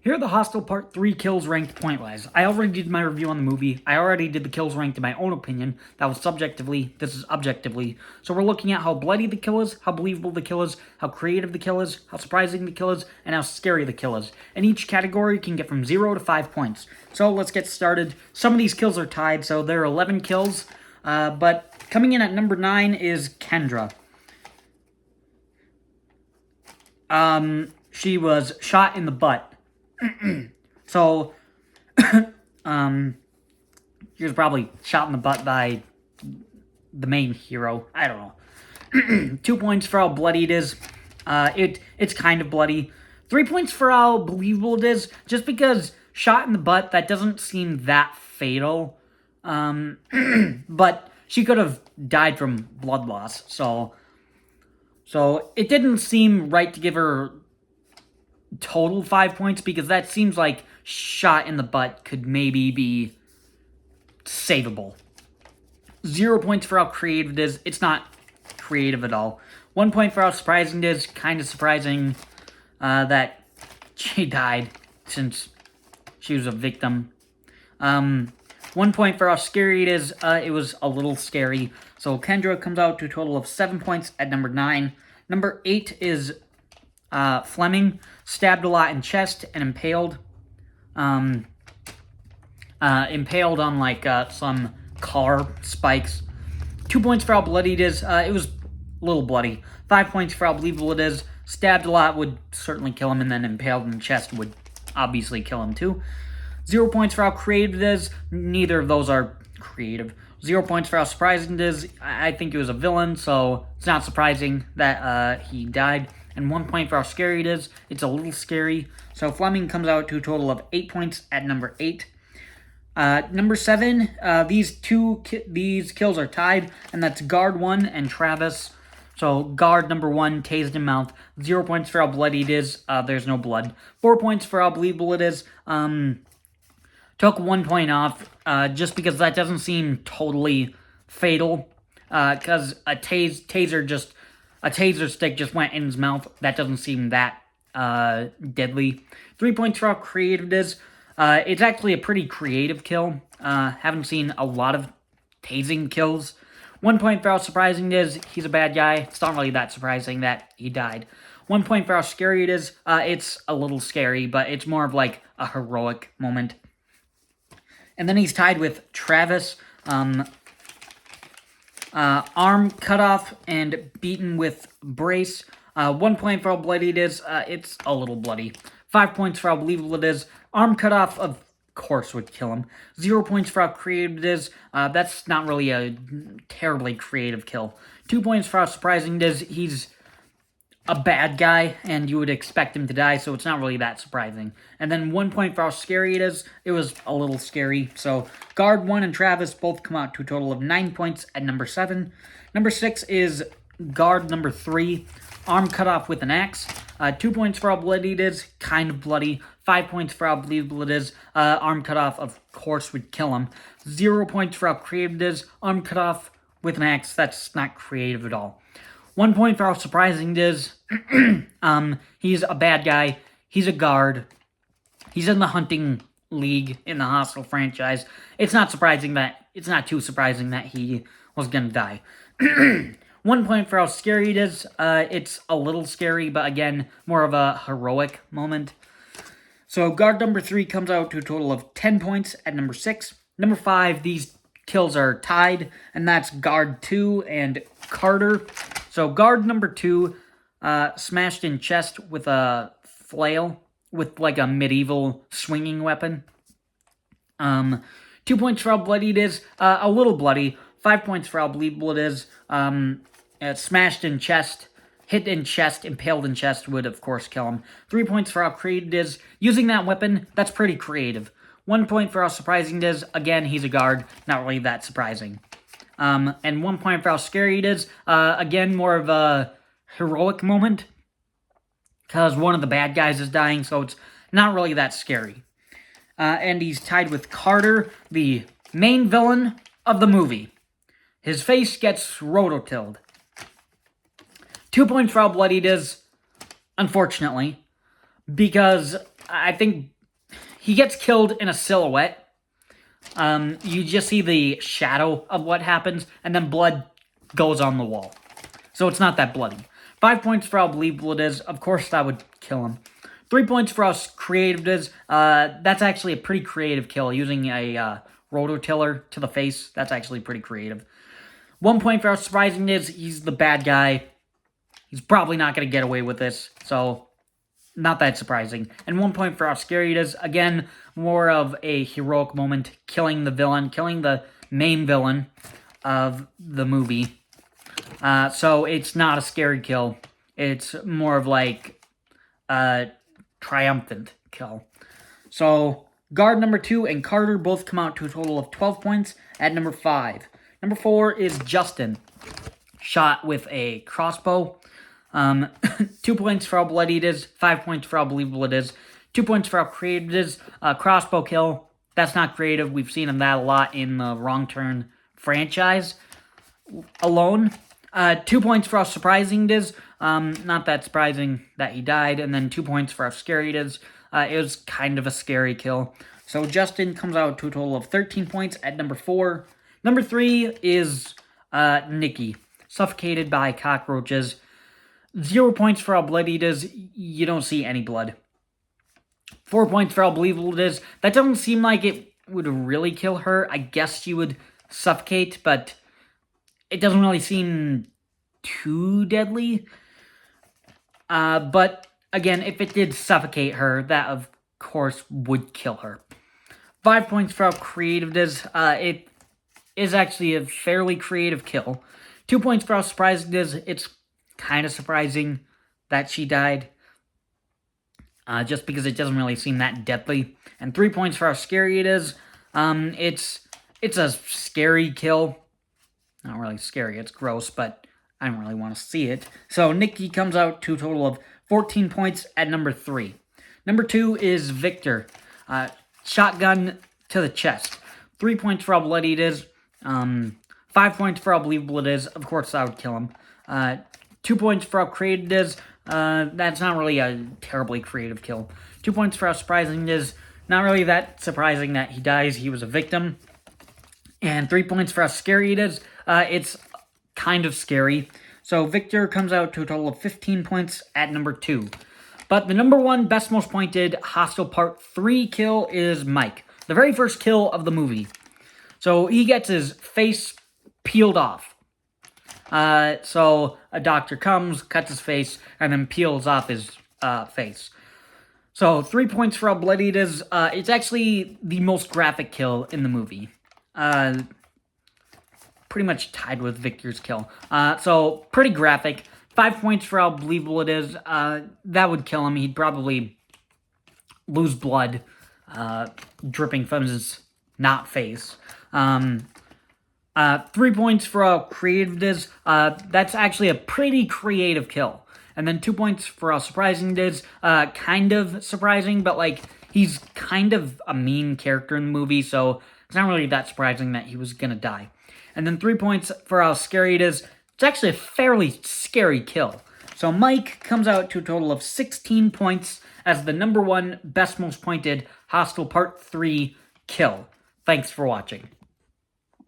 Here are the Hostel Part 3 kills ranked point-wise. I already did my review on the movie. I already did the kills ranked in my own opinion. That was subjectively. This is objectively. So we're looking at how bloody the kill is, how believable the kill is, how creative the kill is, how surprising the kill is, and how scary the kill is. And each category can get from 0 to 5 points. So let's get started. Some of these kills are tied, so there are 11 kills. But coming in at number 9 is Kendra. She was shot in the butt. So, she was probably shot in the butt by the main hero. I don't know. 2 points for how bloody it is. It's kind of bloody. 3 points for how believable it is. Just because shot in the butt, that doesn't seem that fatal. But she could have died from blood loss. So it didn't seem right to give her total 5 points, because that seems like shot in the butt could maybe be savable. 0 points for how creative it is. It's not creative at all. 1 point for how surprising it is. Kind of surprising that she died, since she was a victim. 1 point for how scary it is. It was a little scary. So Kendra comes out to a total of 7 points at number 9. Number 8 is Fleming, stabbed a lot in chest and impaled. Impaled on like some car spikes. 2 points for how bloody it is. It was a little bloody. 5 points for how believable it is. Stabbed a lot would certainly kill him, and then impaled in the chest would obviously kill him too. 0 points for how creative it is. Neither of those are creative. 0 points for how surprising it is. I think he was a villain, so it's not surprising that he died. And 1 point for how scary it is. It's a little scary. So Fleming comes out to a total of 8 points at number 8. Number 7, these kills are tied, and that's Guard 1 and Travis. So Guard number 1, tased in mouth. 0 points for how bloody it is. There's no blood. 4 points for how believable it is. Took 1 point off, just because that doesn't seem totally fatal. Because a taser stick just went in his mouth. That doesn't seem that deadly. 3 points for how creative it is. It's actually a pretty creative kill. Haven't seen a lot of tasing kills. 1 point for how surprising it is. He's a bad guy. It's not really that surprising that he died. 1 point for how scary it is. It's a little scary, but it's more of like a heroic moment. And then he's tied with Travis. Arm cut off and beaten with brace. 1 point for how bloody it is. It's a little bloody. 5 points for how believable it is. Arm cut off, of course, would kill him. 0 points for how creative it is. That's not really a terribly creative kill. 2 points for how surprising it is. He's a bad guy, and you would expect him to die, so it's not really that surprising. And then 1 point for how scary it is. It was a little scary. So Guard 1 and Travis both come out to a total of 9 points at number 7. Number 6 is Guard number 3, arm cut off with an axe. 2 points for how bloody it is, kind of bloody. 5 points for how believable it is. Arm cut off, of course, would kill him. 0 points for how creative it is. Arm cut off with an axe, that's not creative at all. 1 point for how surprising it is. He's a bad guy. He's a guard. He's in the hunting league in the Hostel franchise. It's not too surprising that he was gonna die. 1 point for how scary it is. It's a little scary, but again, more of a heroic moment. So Guard number 3 comes out to a total of 10 points at number 6. Number 5, these kills are tied, and that's Guard 2 and Carter. So Guard number 2 smashed in chest with a flail, with like a medieval swinging weapon. 2 points for how bloody it is. A little bloody. 5 points for how believable it is. Smashed in chest, hit in chest, impaled in chest would, of course, kill him. 3 points for how creative it is. Using that weapon, that's pretty creative. 1 point for how surprising it is. Again, he's a guard. Not really that surprising. And 1 point for how scary it is. Again, more of a heroic moment, because one of the bad guys is dying, so it's not really that scary. And he's tied with Carter, the main villain of the movie. His face gets rototilled. 2 points for how bloody it is, unfortunately, because I think he gets killed in a silhouette. You just see the shadow of what happens, and then blood goes on the wall. So it's not that bloody. 5 points for how believable it is. Of course, that would kill him. 3 points for how creative it is. That's actually a pretty creative kill. Using a rototiller to the face, that's actually pretty creative. 1 point for how surprising it is. He's the bad guy. He's probably not going to get away with this, so not that surprising. And 1 point for how scary it is. Again, more of a heroic moment, killing the villain, killing the main villain of the movie. So it's not a scary kill. It's more of like a triumphant kill. So guard number 2 and Carter both come out to a total of 12 points at number 5. Number 4 is Justin, shot with a crossbow. 2 points for how bloody it is, 5 points for how believable it is, 2 points for how creative it is. Crossbow kill, that's not creative. We've seen him that a lot in the Wrong Turn franchise alone. 2 points for how surprising it is. Not that surprising that he died. And then 2 points for how scary it is. It was kind of a scary kill. So Justin comes out to a total of 13 points at number 4. Number 3 is Nikki, suffocated by cockroaches. 0 points for how bloody it is. You don't see any blood. 4 points for how believable it is. That doesn't seem like it would really kill her. I guess she would suffocate, but it doesn't really seem too deadly. But again, if it did suffocate her, that of course would kill her. 5 points for how creative it is. It is actually a fairly creative kill. 2 points for how surprising it is. It's kind of surprising that she died. Just because it doesn't really seem that deadly. And 3 points for how scary it is. It's a scary kill. Not really scary, it's gross, but I don't really want to see it. So Nikki comes out to a total of 14 points at number 3. Number 2 is Victor. Shotgun to the chest. 3 points for how bloody it is. 5 points for how believable it is. Of course, that would kill him. 2 points for how creative it is. That's not really a terribly creative kill. 2 points for how surprising it is. Not really that surprising that he dies. He was a victim. And 3 points for how scary it is. It's kind of scary. So Victor comes out to a total of 15 points at number 2. But the number 1 best most pointed Hostel Part 3 kill is Mike. The very first kill of the movie. So he gets his face peeled off. So a doctor comes, cuts his face, and then peels off his face. So 3 points for how bloody it is. It's actually the most graphic kill in the movie. Pretty much tied with Victor's kill. So pretty graphic. 5 points for how believable it is. That would kill him. He'd probably lose blood dripping from his not face. 3 points for how creative it is. That's actually a pretty creative kill. And then 2 points for how surprising it is. Kind of surprising, but like he's kind of a mean character in the movie, so it's not really that surprising that he was gonna die. And then 3 points for how scary it is. It's actually a fairly scary kill. So Mike comes out to a total of 16 points as the number 1 best most pointed Hostel Part 3 kill. Thanks for watching.